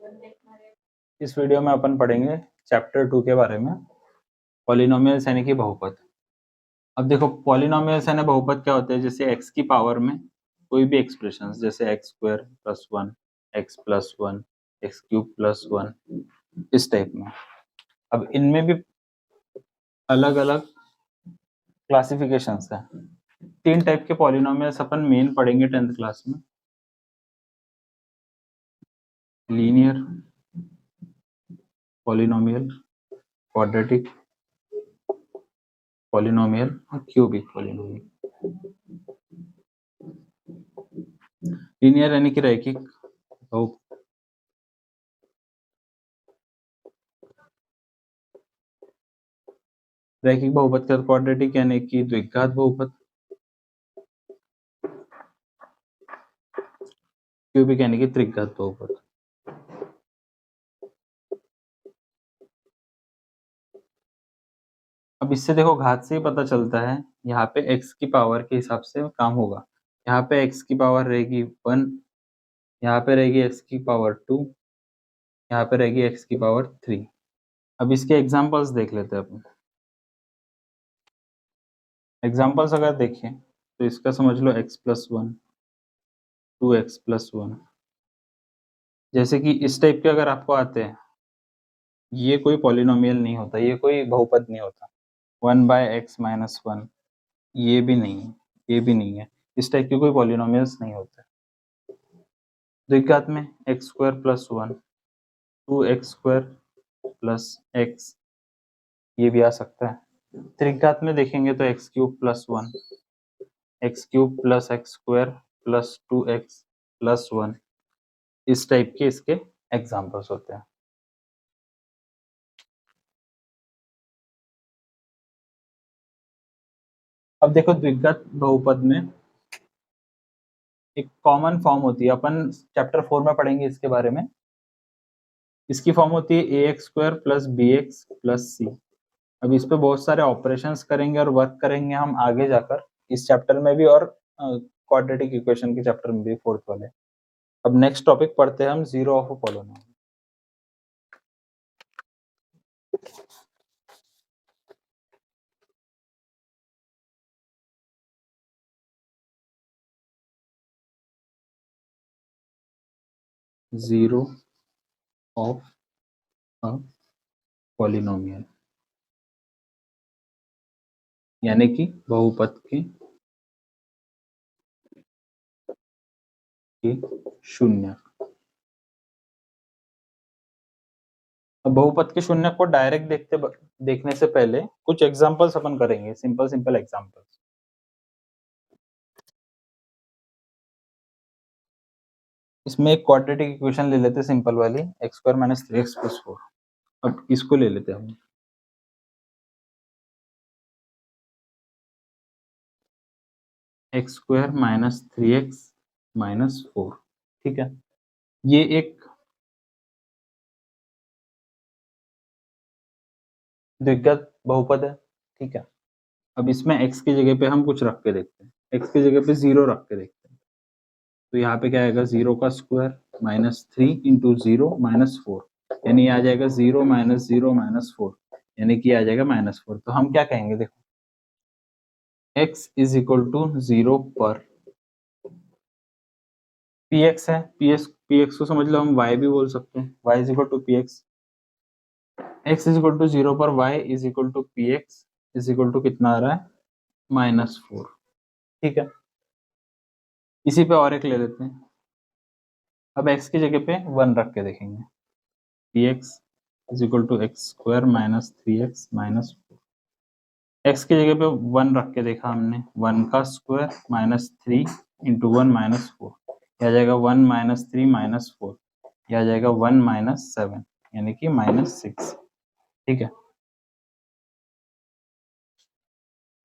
इस वीडियो में अपन पढ़ेंगे चैप्टर 2 के बारे में, पॉलिनोमियल्स यानी कि बहुपद। अब देखो पॉलिनोमियल्स यानी बहुपद क्या होते हैं, जैसे x की पावर में कोई भी एक्सप्रेशन जैसे x² + 1, x + 1, x³ + 1, इस टाइप में। अब इनमें भी अलग अलग क्लासिफिकेशंस हैं। 3 टाइप के पॉलिनोमियल्स अपन मेन पढ़ेंगे 10th क्लास में। लीनियर पॉलिनोमियल, क्वाड्रेटिक पॉलिनोमियल और क्यूबिक पॉलिनोमियल। लीनियर यानी कि रैखिक बहुपद, रैखिक बहुपद का क्वाड्रेटिक यानी कि द्विघात बहुपद, क्यूबिक यानी कि त्रिघात बहुपद। अब इससे देखो घात से ही पता चलता है, यहाँ पे x की पावर के हिसाब से काम होगा। यहाँ पे x की पावर रहेगी 1, यहाँ पे रहेगी x की पावर 2, यहाँ पे रहेगी x की पावर 3। अब इसके एग्जांपल्स देख लेते हैं अपन। एग्जांपल्स अगर देखें तो इसका समझ लो x + 1, 2x + 1, जैसे कि इस टाइप के अगर आपको आते हैं, ये कोई पॉलिनोमियल नहीं होता, ये कोई बहुपद नहीं होता। 1/x - 1, ये भी नहीं है, ये भी नहीं है, इस टाइप के कोई पॉलिनोमियल्स नहीं होते। द्विघात में x² + 1, 2x² + x, ये भी आ सकता है। त्रिघात में देखेंगे तो x³ + 1, x³ + x² + 2x + 1, इस टाइप के इसके एग्जांपल्स होते हैं। अब देखो द्विघात बहुपद में एक कॉमन फॉर्म होती है, अपन चैप्टर 4 में पढ़ेंगे इसके बारे में। इसकी फॉर्म होती है ax² + bx + c। अब इस पे बहुत सारे ऑपरेशंस करेंगे और वर्क करेंगे हम आगे जाकर इस चैप्टर में भी, और क्वाड्रेटिक इक्वेशन के चैप्टर में भी, 4th वाले। अब नेक्स्ट टॉपिक पढ़ते हैं हम, zero of a polynomial. Zero of a polynomial यानी कि बहुपद के शून्य। अब बहुपद के शून्य को डायरेक्ट देखने से पहले कुछ एग्जांपल्स अपन करेंगे, सिंपल एग्जांपल्स। इसमें एक क्वाड्रेटिक इक्वेशन ले लेते हैं सिंपल वाली, x² - 3x + 4। अब इसको ले लेते हैं हम, x² - 3x - 4। ठीक है, ये एक द्विघात बहुपद है। ठीक है, अब इसमें x की जगह पे हम कुछ रख के देखते हैं, x की जगह पे 0 रख के देखते हैं। तो यहाँ पे क्या आएगा, 0 का स्क्वायर -3 × 0 - 4, यानी आ जाएगा 0 - 0 - 4, यानी कि आ जाएगा -4। तो हम क्या कहेंगे, देखो x = 0 पर px है, px को समझ लो हम y भी बोल सकते हैं, y = px। x = 0 पर y = px कितना आ रहा है, -4। ठीक है, इसी पे और एक ले लेते हैं। अब x की जगह पे 1 रख के देखेंगे, px = x² - 3x - 4। x की जगह पे 1 रख के देखा हमने, 1 का स्क्वायर -3 × 1 - 4, यह आ जाएगा 1 - 3 - 4, यह आ जाएगा 1 - 7, यानी कि -6। ठीक है,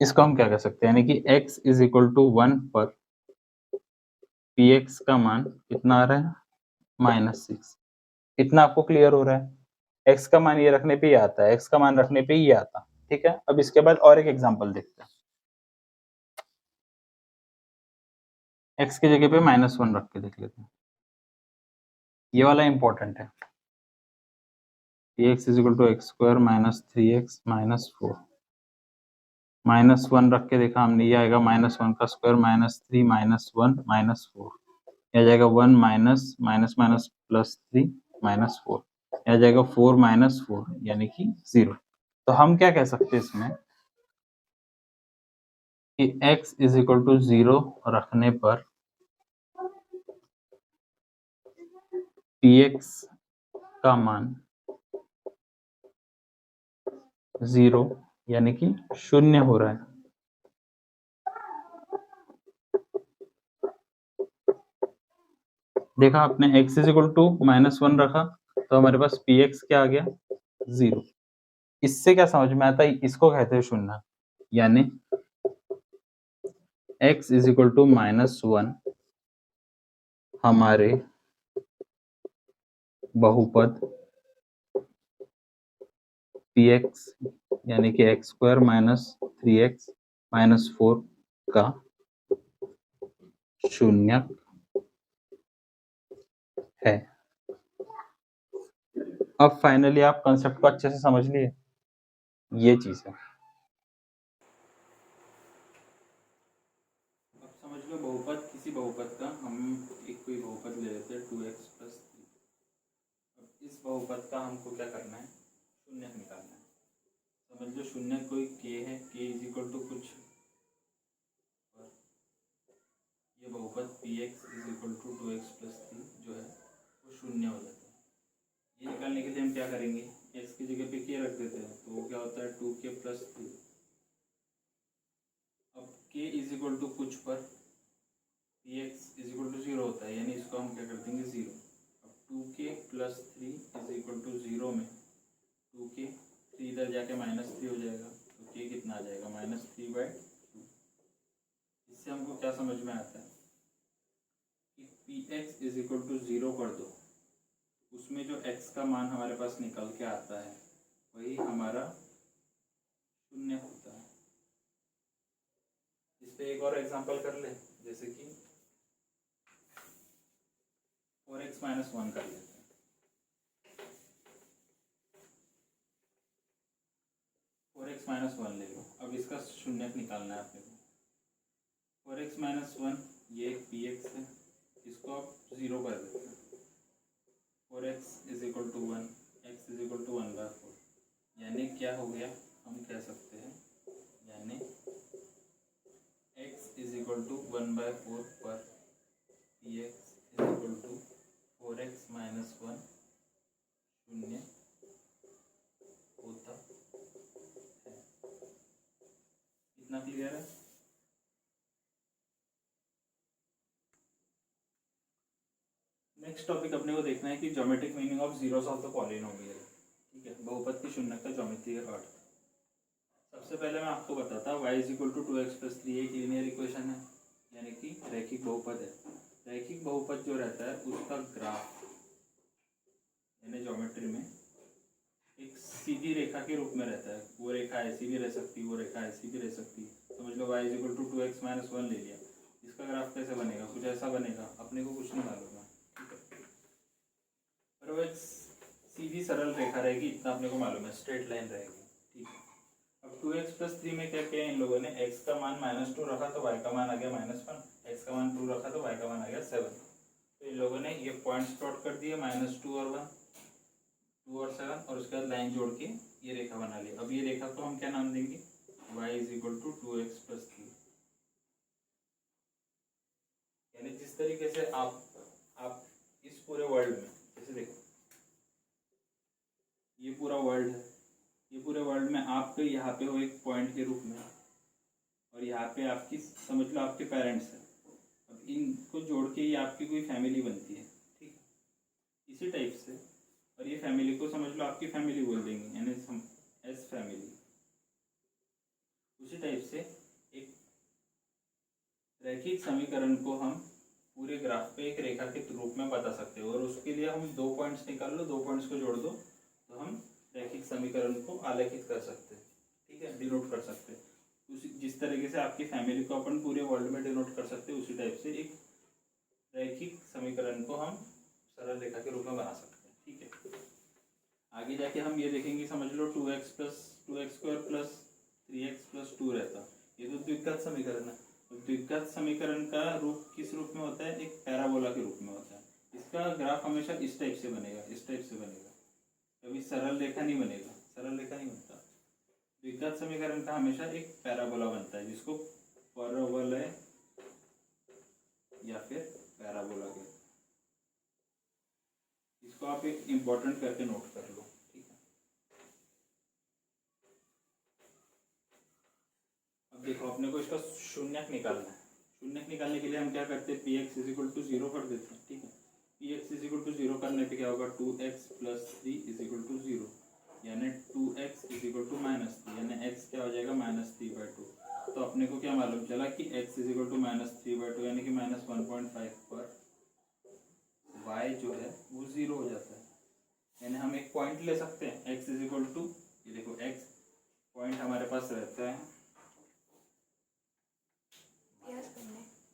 इसको हम क्या कर सकते हैं, यानी कि x = 1 पर px का मान कितना आ रहा है, -6। इतना आपको क्लियर हो रहा है, x का मान ये रखने पे ही आता है, x का मान रखने पे ही ये आता। ठीक है, अब इसके बाद और एक एग्जांपल देखते हैं। x की जगह पे -1 रख के देख लेते हैं, ये वाला इंपॉर्टेंट है। P X is equal to X square minus 3x minus 4, -1 रख के देखा हमने, ये आएगा -1 का स्क्वायर -3 -1 -4, यह आ जाएगा 1 माइनस माइनस माइनस प्लस 3 -4, यह आ जाएगा 4 -4 यानी कि 0। तो हम क्या कह सकते हैं इसमें कि x इज इक्वल टू 0 रखने पर px का मान 0 यानी कि 0 हो रहा है। देखा आपने x इज इक्वल टू -1 रखा तो हमारे पास px क्या आ गया 0। इससे क्या समझ में आता है, इसको कहते हैं शून्य, यानी x इज इक्वल टू -1 हमारे बहुपद px यानी कि x square minus 3x minus 4 का शून्य है। अब फाइनली आप कंसेप्ट को अच्छे से समझ लिए, ये चीज है। अब समझ लो बहुपद, किसी बहुपद का हम एक कोई बहुपद ले लेते हैं 2x प्लस 3। अब इस बहुपद का हमको क्या करना है, शून्य निकालना है। समझ लो शून्य कोई k है, k इज इक्वल टू कुछ, ये बहुपद px is equal to 2x plus 3 जो है वो शून्य हो जाता है। ये निकालने के लिए हम क्या करेंगे, x की जगह पे k रख देते हैं, तो वो क्या होता है 2k प्लस 3। अब k इज इक्वल टू कुछ पर px इज इक्वल टू 0 होता है, यानी इसको हम क्या कर देंगे 0। अब 2k plus 3 is equal to 0 में 2k 3 इधर जाके -3 हो जाएगा, तो k कितना आ जाएगा -3/2। इससे हमको क्या समझ में आता है कि px इज इक्वल टू 0 कर दो, उसमें जो x का मान हमारे पास निकल के आता है वही हमारा शून्य होता है। इस पे एक और एग्जांपल कर ले, जैसे कि 4x माइनस 1 कर लेते हैं। 4x माइनस 1 ले लो, अब इसका शून्य निकालना है अपने को। 4x माइनस 1 ये px है, इसको आप 0 कर देते हैं। 4x is equal to 1, x is equal to 1/4, यानी क्या हो गया, हम कह सकते हैं यानी x इज इक्वल टू 1/4 पर px is equal to 4x minus 1 शून्य होता है। इतना क्लियर है। नेक्स्ट टॉपिक अपने को देखना है कि geometric meaning of zeros of the polynomial. ठीक है, बहुपद की शून्य का ज्योमेट्री का अर्थ। सबसे पहले मैं आपको बताता हूँ y is equal to 2x plus 3 एक लीनियर इक्वेशन है, यानी कि रैखिक बहुपद है। रैखिक बहुपद जो रहता है उसका ग्राफ यानी ज्योमेट्री में एक सीधी रेखा के रूप में रहता है। वो रेखा ऐसी भी रह सकती है, वो रेखा ऐसी भी रह सकती है। समझ लो y is equal to 2x minus 1 ले लिया, इसका ग्राफ कैसे बनेगा, कुछ ऐसा बनेगा, अपने को कुछ नहीं मालूम है, ठीक है, पर वो एक सीधी सरल रेखा रहेगी, इतना अपने को मालूम है, स्ट्रेट लाइन रहेगी, ठीक है। अब 2x प्लस 3 में क्या किया इन लोगों ने, x का मान -2 रखा तो y का मान आ गया -1, x का मान 2 रखा तो y का मान आ गया 7। तो इन लोगों ने ये पॉइंट्स प्लॉट कर दिए -2 और 1, 2 और 7, और उसके बाद लाइन जोड़ के ये रेखा बना ली। अब ये रेखा को हम क्या नाम देंगे, y is equal to 2x plus 3। यानी जिस तरीके से आप इस पूरे वर्ल्ड में जैसे देखो, ये पूरा वर्ल्ड है, ये पूरे वर्ल्ड में आप तो यहाँ पे हो एक पॉइंट के रूप में, और यहाँ पे आपकी समझ लो आपके पेरेंट्स हैं। अब इनको जोड़ के ये आपकी कोई फैमिली बनती है, ठीक है, इसी टाइप से। और ये फैमिली को समझ लो आपकी फैमिली बोल देंगे, यानी एस फैमिली। उसी टाइप से एक रैखिक समीकरण को हम पूरे ग्राफ पे एक रेखा के रूप में बता सकते हो, और उसके लिए हम 2 पॉइंट्स निकाल लो, 2 पॉइंट्स को जोड़ दो, तो हम रैखिक समीकरण को आलेखित कर सकते हैं, ठीक है, डिनोट कर सकते हैं। उसी जिस तरीके से आपकी फैमिली को अपन पूरे वर्ल्ड में डिनोट कर सकते हैं, उसी टाइप से एक रैखिक समीकरण को हम सरल रेखा के रूप में बना सकते हैं, ठीक है। आगे जाके हम ये देखेंगे, समझ लो 2x² प्लस 3x+2 रहता, ये तो द्विघात समीकरण है। तो द्विघात समीकरण का रूप किस रूप में होता है? एक पैराबोला के रूप में होता है। इसका ग्राफ हमेशा इस टाइप से बनेगा, इस टाइप से बनेगा, कभी सरल रेखा नहीं बनेगा, सरल रेखा नहीं बनता। द्विघात समीकरण का हमेशा एक पैराबोला बनता है, जिसको परवलय या फिर पैराबोला कहते हैं। इसको आप एक इम्पोर्टेंट करके नोट कर लो, ठीक है। अब देखो, अपने को इसका शून्यक निकालना है। शून्यक निकालने के लिए हम क्या करते हैं? px = 0 कर देते हैं, ठीक है। px = 0 करने पे क्या होगा? 2x + 3 = 0, यानी 2x = -3, यानी x क्या हो जाएगा? -3/2। तो अपने को क्या मालूम चला कि x = -3/2 यानी कि -1.5 पर y जो है वो 0 हो जाता है। यानी हम एक पॉइंट ले सकते हैं, x = ये देखो, x पॉइंट हमारे पास रहता है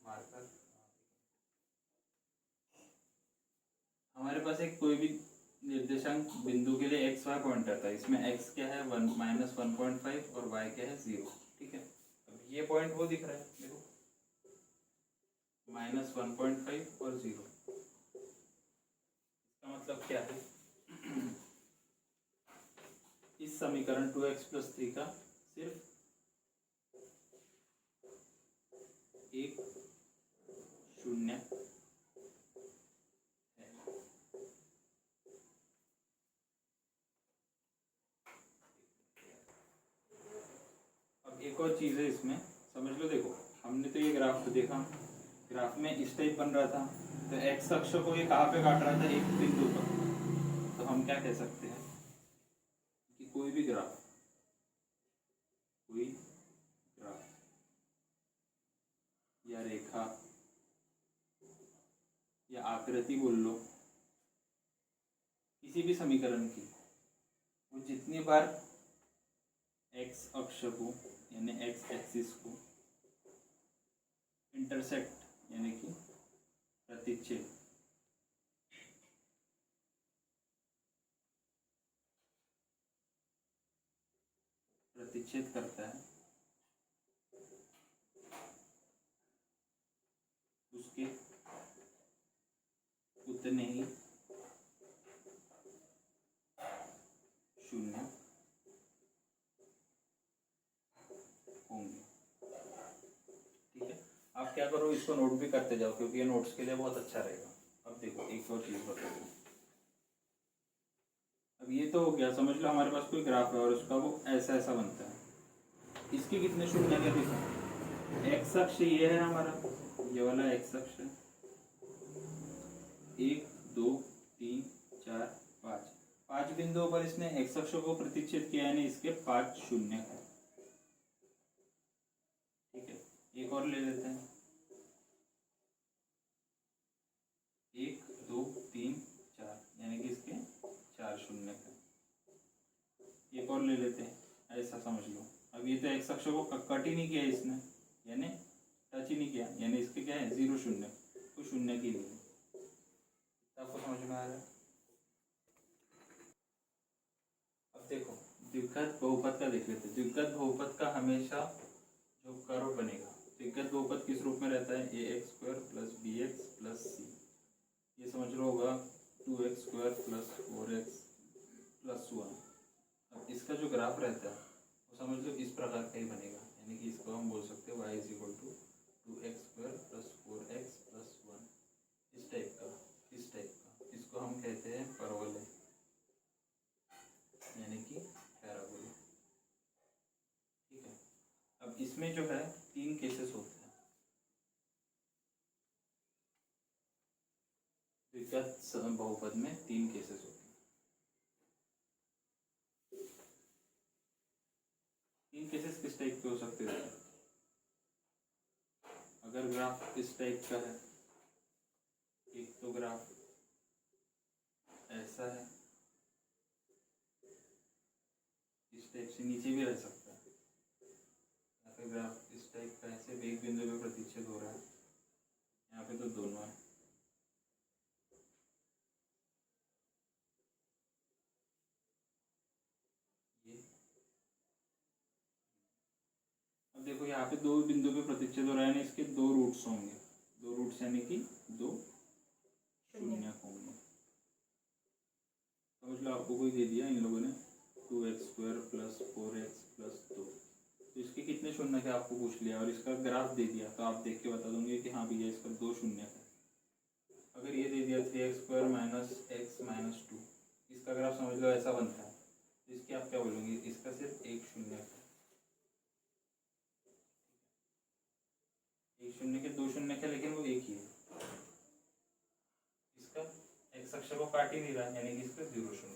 मार्कर, हमारे पास एक कोई भी निर्देशांक बिंदु के लिए x y पॉइंट रहता है। इसमें x क्या है? -1.5 और y क्या है? 0, ठीक है। अब ये पॉइंट वो दिख रहा है, देखो, -1.5 और 0। इसका मतलब क्या है? इस समीकरण 2x+3 का सिर्फ एक शून्य है। अब एक और चीज़ है इसमें, समझ लो। देखो, हमने तो ये ग्राफ देखा, ग्राफ में इस टाइप बन रहा था, तो एक्स अक्ष को ये कहाँ पे काट रहा था? एक बिंदु पर। तो हम क्या कह सकते हैं कि कोई भी ग्राफ या रेखा या आकृति बोल लो किसी भी समीकरण की, वो जितनी बार एक्स अक्ष को यानी एक्स एक्सिस को इंटरसेक्ट यानी कि प्रतिच्छेद करता है, उसके उतने ही शून्य होंगे, ठीक है। आप क्या करो, इसको नोट भी करते जाओ, क्योंकि ये नोट्स के लिए बहुत अच्छा रहेगा। अब देखो, एक और चीज बताओ। अब ये तो हो गया, समझ लो हमारे पास कोई ग्राफ है और उसका वो ऐसा ऐसा बनता है। इसके कितने शून्य क्या देखो, एक्स अक्ष ये है हमारा, ये वाला एक्स अक्ष है, 1 2 3 4 5, 5 बिंदुओं पर इसने एक्स अक्ष को प्रतिच्छेद किया, यानी इसके 5 शून्य है, ठीक है। एक और ले लेते हैं, 1 2 3 4, यानी कि इसके 4 शून्य है। एक और ले लेते हैं, ऐसा समझ लो। अब ये तो एक्स अक्ष को कट ही नहीं किया इसने, यानी टच ही नहीं किया, यानी इसके क्या है? 0 शून्य, कोई शून्य की नहीं। आपको समझ में आ रहा है? अब देखो, द्विघात बहुपद का देख लेते हैं। द्विघात बहुपद का हमेशा जो कर्व बनेगा, द्विघात बहुपद किस रूप में रहता है? ax² + bx + c, ये समझ लो होगा 2x² + 4x + 1। अब इसका जो ग्राफ रहता है वो समझ लो इस प्रकार का ही बनेगा, यानी कि इसको हम बोल सकते हैं y = 2x² + 4x + 1, इस टाइप का, इस टाइप का। इसको हम कहते हैं परवलय यानी कि पैराबोला, ठीक है। अब इसमें जो है 3 केसेस होते हैं। द्विघात बहुपद में 3 केसेस होते हैं। 3 केसेस किस टाइप के हो सकते हैं? अगर ग्राफ इस टाइप का है, एक तो ग्राफ ऐसा है, इस टाइप से नीचे भी रह सकता है, या फिर ग्राफ इस टाइप का ऐसे एक बिंदु पे प्रतिच्छेद हो रहा है, यहाँ पे तो दोनों है। यहाँ पे दो बिंदु पे प्रतिच्छेद हो रहा है यानी इसके दो रूट्स होंगे, दो रूट्स यानी कि दो शून्य होंगे। समझ लो आपको कोई दे दिया इन लोगों ने 2x² + 4x + 2, तो इसके कितने शून्य है आपको पूछ लिया और इसका ग्राफ दे दिया, तो आप देख के बता दोगे कि हाँ भैया इसका दो शून्य है। अगर ये दे दिया 3x² - x - 2, इसका ग्राफ समझ लो ऐसा बनता है, तो इसकी आप क्या बोलोगे, इसका सिर्फ एक शून्य है, एक शून्य के दो शून्य है लेकिन वो एक ही है, इसका एक्स अक्ष को काट ही नहीं रहा यानी कि इसका 0 शून्य।